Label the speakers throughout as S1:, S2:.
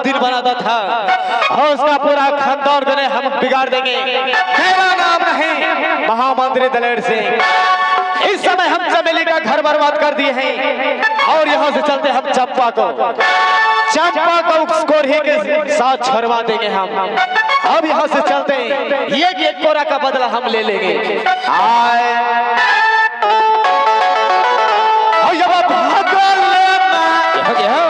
S1: दिन बनाता था और उसका पूरा खानदान को हम बिगाड़ देंगे। मेरा नाम नहीं महामंत्री दलेर सिंह। इस समय हम चमेली का घर बर्बाद कर दिए हैं और यहाँ से चलते हम चंपा को उसको ही के साथ छुड़वा देंगे हम। अब यहाँ से चलते हैं, ये कोरा का बदला हम ले लेंगे।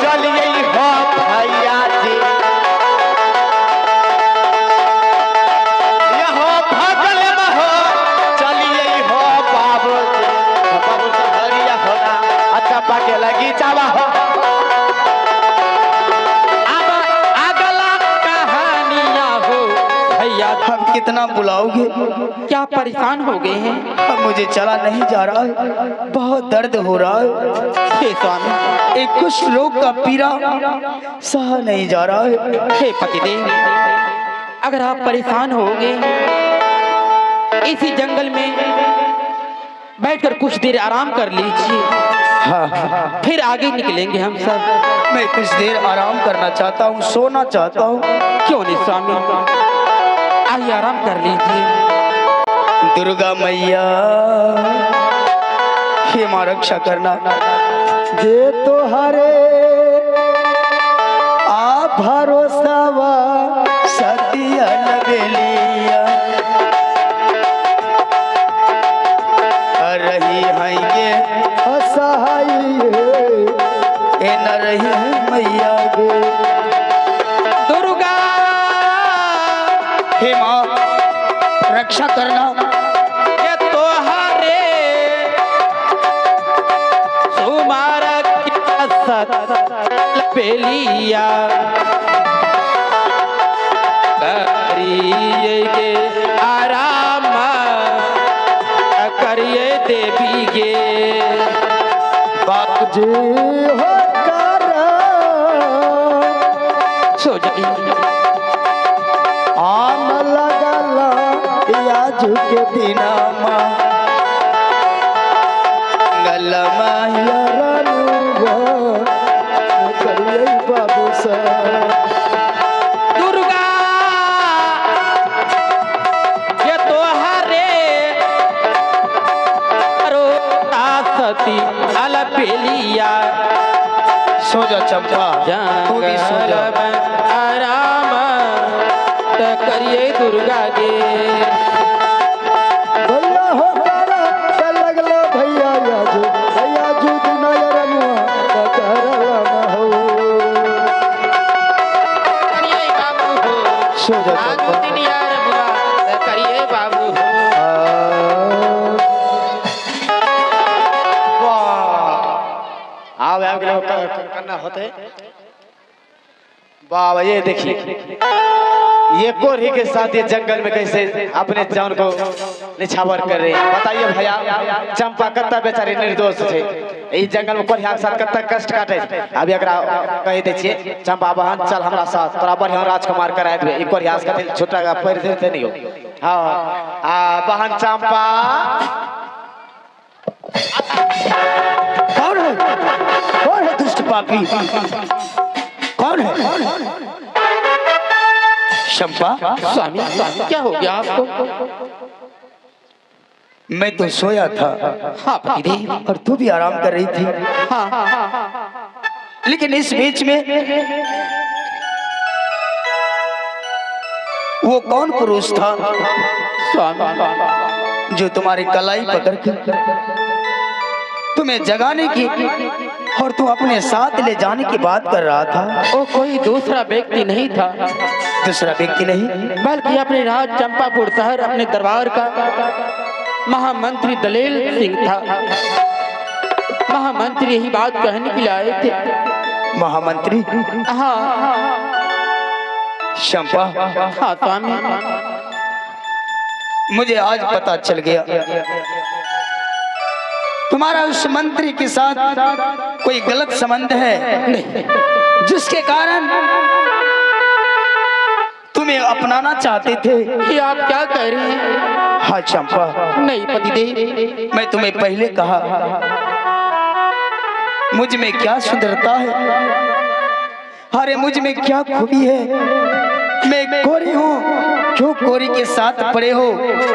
S1: चलिए भैया जी यहाँ भगल में हो, चलिए हो बाबू बाबू सहरिया होना अच्छा पाके लगी चावा हो।
S2: अब कितना बुलाओगे?
S3: क्या परेशान हो गए हैं?
S2: अब मुझे चला नहीं जा रहा है, बहुत दर्द हो रहा है।
S3: हे स्वामी,
S2: एक कुछ रोग का पीड़ा सहा नहीं जा रहा है।
S3: हे पतिदेव, अगर आप परेशान हो गए इसी जंगल में बैठकर कुछ देर आराम कर लीजिए।
S2: हाँ,
S3: फिर आगे निकलेंगे हम सब।
S2: मैं कुछ देर आराम करना चाहता हूँ, सोना चाहता हूँ।
S3: क्यों नहीं स्वामी, आइए आराम कर लीजिए।
S2: दुर्गा मैया हे माँ रक्षा करना। ये तोहरे आ भरोसावा सतिया लगलिया रही है ये असहाय ए न रही है मैया गे।
S3: दुर्गा
S2: हे माँ रक्षा करना।
S3: ये तोहरे सुमारा पेलिया करिए के आराम करिए देवी गे।
S2: बाप जी हो कर
S3: सो जाइए।
S2: आम लगला याजू के दिना माँ गलमा करिए बाबू सा।
S3: दुर्गा ये तोहरे सती अलपेलिया
S2: सो जा चंपा, तू भी सो जा।
S3: आराम करिए दुर्गा गे।
S2: भैया हो तारा चल लगला भैया याजू दिना रनुआ करला न हो।
S3: करिए बाबू हो,
S2: सो जा चंपा।
S3: दुनिया रनुआ करिए बाबू हो।
S1: आओ आगे लोग करना होते। बाबा ये देखिए ये कोरही के साथ ये जंगल में कैसे अपने जान को निछावर कर रहे हैं। बताइए भैया, चंपा कत्ता बेचारी निर्दोष है, इस जंगल में कोरहिया के साथ कत्ता कष्ट काटे। अभी अगर कह दे छिए चंपा बहन चल हमारा साथ, तोरा बढ़िया राजकुमार करा देबे। ई कोरहिया के छोटा का पैर देते नहीं हो। हां बहन चंपा।
S2: कौन है दुष्ट पापी? कौन है? चंपा
S3: स्वामी क्या हो गया आपको?
S2: मैं तो सोया था।
S3: हाँ पतिदेव।
S2: और तू भी आराम कर रही थी।
S3: हाँ।
S2: लेकिन इस बीच में वो कौन पुरुष था
S3: स्वामी
S2: जो तुम्हारी कलाई पकड़ के तुम्हें जगाने की और तू अपने साथ ले जाने की बात कर रहा था?
S3: वो कोई दूसरा व्यक्ति नहीं था।
S2: दूसरा व्यक्ति नहीं,
S3: बल्कि अपने राज चंपापुर शहर अपने दरबार का महामंत्री दलेल सिंह था। महामंत्री यही बात कहने के लिए आए थे।
S2: महामंत्री?
S3: हाँ
S2: चंपा,
S3: हाँ स्वामी।
S2: मुझे आज पता चल गया तुम्हारा उस मंत्री के साथ कोई गलत संबंध है।
S3: नहीं,
S2: जिसके कारण तुम्हें अपनाना चाहते थे।
S3: ये आप क्या कह रहे हैं?
S2: हाँ चंपा,
S3: नहीं पतिदेव,
S2: मैं तुम्हें पहले कहा मुझ में क्या सुंदरता है अरे मुझ में क्या खूबी है, मैं गोरी हूँ, क्यों गोरी के साथ पड़े हो?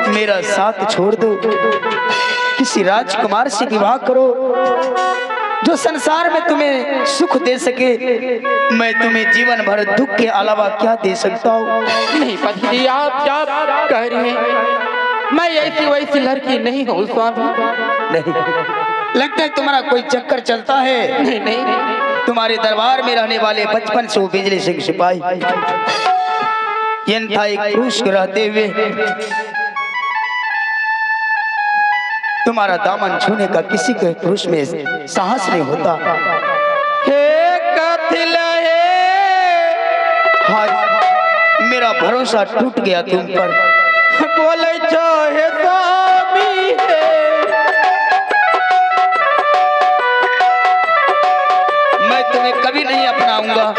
S2: मेरा साथ छोड़ दो, किसी राजकुमार से विवाह करो जो संसार में तुम्हें सुख दे सके। मैं तुम्हें जीवन भर दुख के अलावा क्या दे सकता हूँ?
S3: नहीं पति जी, आप क्या कह रहे हैं? मैं ऐसी वैसी लड़की नहीं हूँ स्वामी।
S2: नहीं, लगता है तुम्हारा कोई चक्कर चलता है।
S3: नहीं नहीं,
S2: तुम्हारे दरबार में रहने वाले बचपन से वो बिजली सिंह सिपाही था एक पुरुष को रहते हुए तुम्हारा दामन छूने का किसी के पुरुष में साहस नहीं होता।
S3: हे कथिल हे,
S2: आज मेरा भरोसा टूट गया तुम पर।
S3: बोले छो हे स्वामी हे,
S2: मैं तुम्हें कभी नहीं अपनाऊंगा।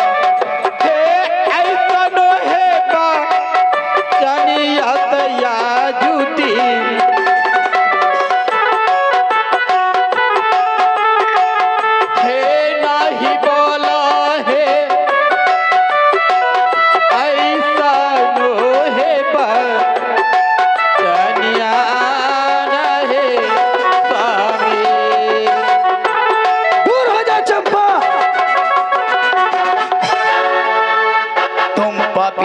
S3: हे ऐसा नो हे बा जानिया तया झूठी,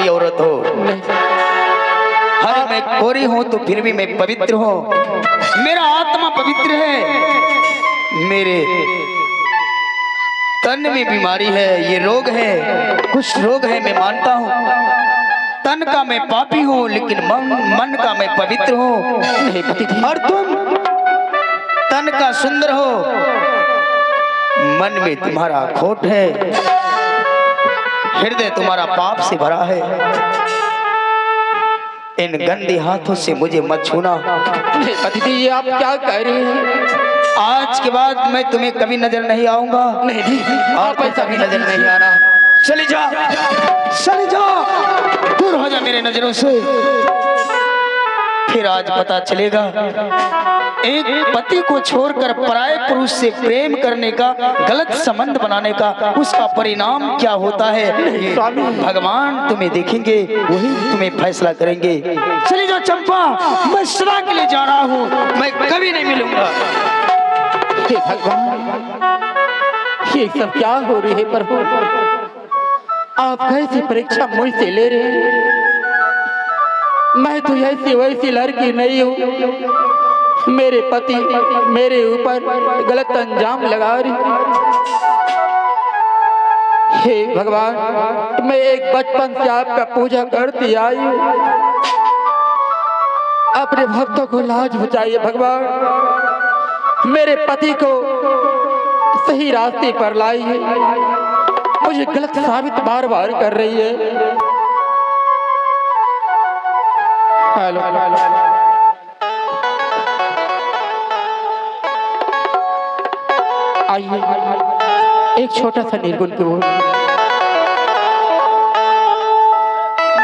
S2: औरत हो। अरे मैं गोरी हूं तो फिर भी मैं पवित्र हूं, मेरा आत्मा पवित्र है। मेरे तन में बीमारी है, ये रोग है, कुछ रोग है, मैं मानता हूं। तन का मैं पापी हूं लेकिन मन का मैं पवित्र हूं। और तुम तन का सुंदर हो, मन में तुम्हारा खोट है, हृदय तुम्हारा पाप से भरा है। इन गंदे हाथों से मुझे मत छूना।
S3: पति जी, आप क्या कह रहे हैं?
S2: आज के बाद मैं तुम्हें कभी नजर नहीं आऊंगा।
S3: नहीं,
S2: और कभी नजर नहीं आना। चली जा, चली जा, दूर हो जा मेरे नजरों से। फिर आज पता चलेगा एक पति को छोड़कर पराये पुरुष से प्रेम करने का, गलत संबंध बनाने का, उसका परिणाम क्या होता है। भगवान तुम्हें देखेंगे, वही तुम्हें फैसला करेंगे। चली जाओ चंपा, मैं सदा के लिए जा रहा हूँ, मैं कभी नहीं मिलूंगा।
S3: हे भगवान, ये सब क्या हो रही है प्रभु? आप कैसी परीक्षा मुझसे ले रहे हैं? मैं तो ऐसी वैसी लड़की नहीं हूँ। मेरे पति मेरे ऊपर गलत अंजाम लगा रही। हे भगवान, मैं एक बचपन से आपका पूजा करती आई हूँ, अपने भक्तों को लाज बचाइए भगवान। मेरे पति को सही रास्ते पर लाइए, मुझे गलत साबित बार बार कर रही है। हेलो, आइए एक छोटा सा निर्गुण की ओर।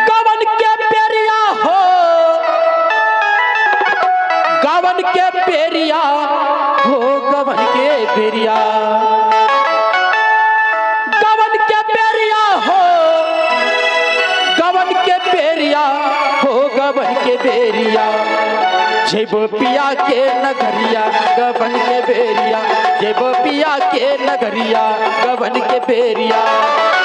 S3: गवन के पेरिया हो, गवन के पेरिया हो, गवन के पेरिया, गवन के पेरिया हो, गवन के पेरिया हो, गवन के पेरिया, जब पिया के नगरिया, गवन के बेरिया, जब पिया के नगरिया, गवन के बेरिया,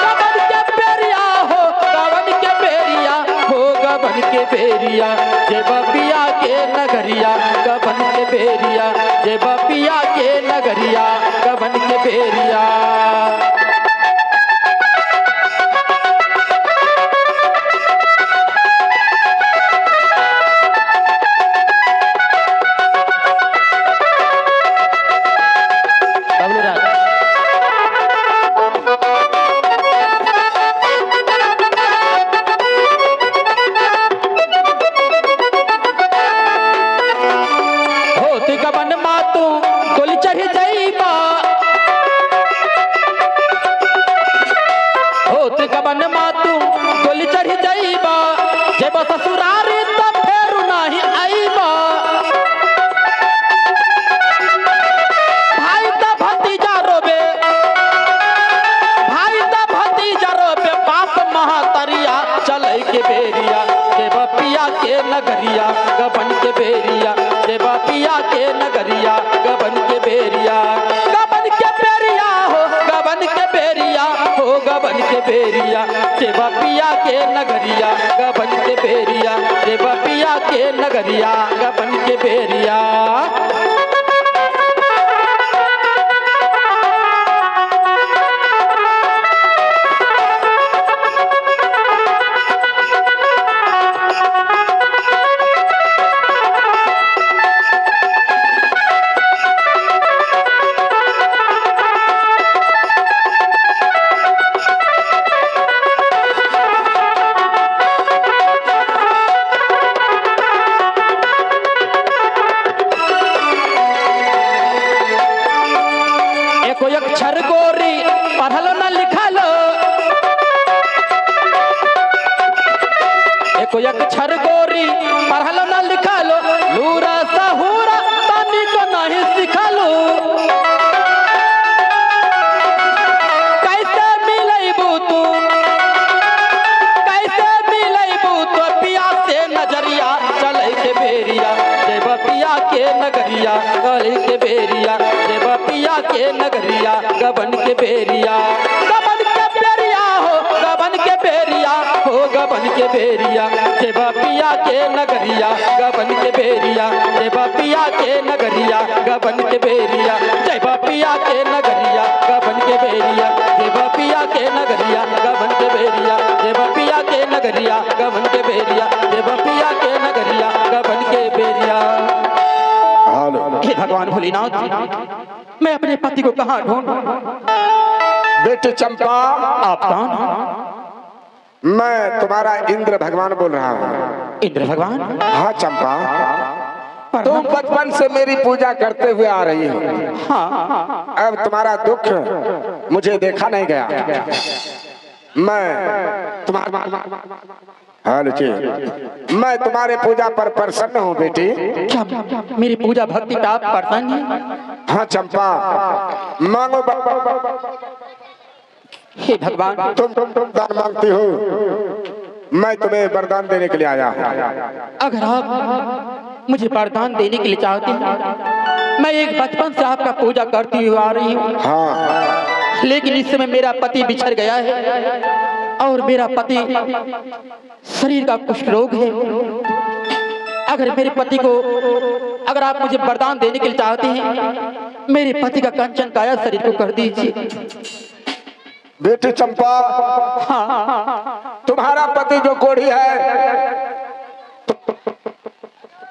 S3: गवन के बेरिया हो, गवन के बेरिया हो, गवन के बेरिया, जब पिया के नगरिया, गवन के बेरिया, जब पिया के नगरिया, गवन के बेरिया। चले के बेरिया देव पिया के नगरिया गबन के बेरिया देव पिया के नगरिया गबन के बेरिया हो गबन के बेरिया हो गबन के बेरिया देव पिया के नगरिया गबन के बेरिया देव पिया के नगरिया गबन के बेरिया। अक्षर गोरी पढ़लो न लिखलो एको अक्षर गोरी पढ़लो न लिखलो लूरा सहुरा तनी को नहीं सिखलो कैसे मिलैबू तू पिया से नजरिया चले के बेरिया देव पिया के नगरिया गले के बेरिया देव पिया के नगरिया गबन के बेरिया हो गबन के बेरिया हो गबन के बेरिया देव पिया के नगरिया गबन के बेरिया देव पिया के नगरिया गबन के बेरिया देव पिया के नगरिया गबन के बेरिया देव पिया के नगरिया गबन के बेरिया देव पिया के नगरिया गबन के बेरिया देव पिया के नगरिया गबन के बेरिया। हे भगवान भोलेनाथ मैं अपने पति को कहाँ ढूंढूं?
S4: बेटी चंपा,
S3: आप कौन?
S4: मैं तुम्हारा इंद्र भगवान बोल रहा हूँ।
S3: इंद्र भगवान?
S4: हाँ चंपा, तुम बचपन से मेरी पूजा करते हुए आ रही हो।
S3: हाँ।
S4: अब तुम्हारा दुख मुझे देखा नहीं गया। मैं मैं तुम्हारे पूजा पर प्रसन्न हूँ बेटी।
S3: क्या मेरी पूजा भक्ति पे आप प्रसन्न हैं?
S4: हाँ चंपा, मांगो।
S3: हे भगवान,
S4: तुम दान मांगती हो, मैं तुम्हें वरदान देने के लिए आया हूँ।
S3: अगर आप मुझे वरदान देने के लिए चाहते हैं, मैं एक बचपन से आपका पूजा करती हुई आ रही हूँ।
S4: हाँ,
S3: लेकिन इस समय मेरा पति बिछड़ गया है और मेरा पति शरीर का कुछ रोग है। अगर मेरे पति को, अगर आप मुझे वरदान देने के लिए चाहते हैं, मेरे पति का कंचन काया शरीर को कर दीजिए।
S4: बेटी चंपा, तुम्हारा पति जो कोढ़ी है,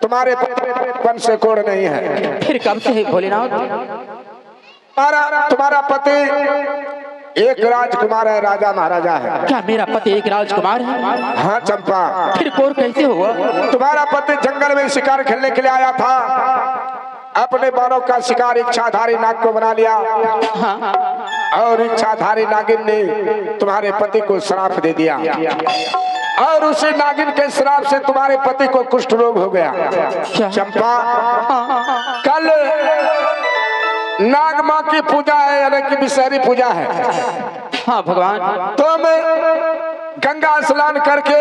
S4: तुम्हारे पन से कोढ़ नहीं है।
S3: फिर कब से है भोलेनाथ?
S4: तुम्हारा पति एक राजकुमार है, राजा महाराजा है।
S3: क्या मेरा पति एक राजकुमार है?
S4: हाँ चंपा।
S3: फिर कोढ़ कैसे हुआ?
S4: तुम्हारा पति जंगल में शिकार खेलने के लिए आया था, अपने बालों का शिकार इच्छाधारी नाग को बना लिया। और इच्छाधारी नागिन ने तुम्हारे पति को श्राप दे दिया और उसी नागिन के श्राप से तुम्हारे पति को कुष्ठ रोग हो गया। चंपा, कल नाग माँ की पूजा है, यानी कि विषहरी पूजा है।
S3: हाँ भगवान।
S4: तुम गंगा स्नान करके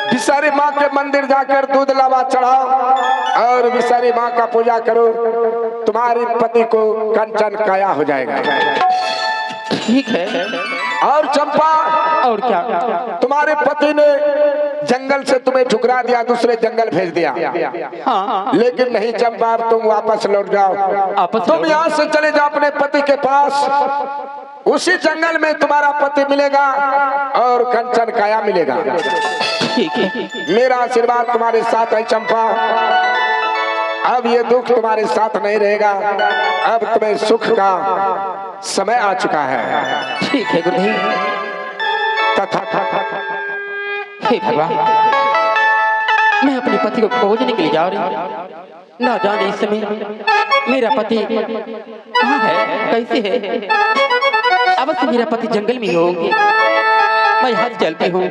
S4: विषहरी माँ के मंदिर जाकर दूध लावा चढ़ाओ और विषहरी माँ का पूजा करो, तुम्हारे पति को कंचन काया हो जाएगा।
S3: ठीक है।
S4: और चंपा,
S3: और क्या?
S4: तुम्हारे पति ने जंगल से तुम्हें ठुकरा दिया, दूसरे जंगल भेज दिया।
S3: हाँ।
S4: लेकिन नहीं चंपा, अब तुम वापस लौट जाओ। तुम यहाँ से चले जाओ अपने पति के पास, उसी जंगल में तुम्हारा पति मिलेगा और कंचन काया मिलेगा।
S3: ठीक है।
S4: मेरा आशीर्वाद तुम्हारे साथ है चंपा। अब ये दुख तुम्हारे साथ नहीं रहेगा, अब तुम्हें सुख का समय आ चुका है।
S3: ठीक है गुरुदेव। हे भगवान, मैं अपने पति को खोजने के लिए जा रही हूँ। ना जाने इस समय मेरा पति कहाँ है, कैसे है। अवश्य मेरा पति जंगल में ही होंगे। मैं यहाँ चलती हूँ।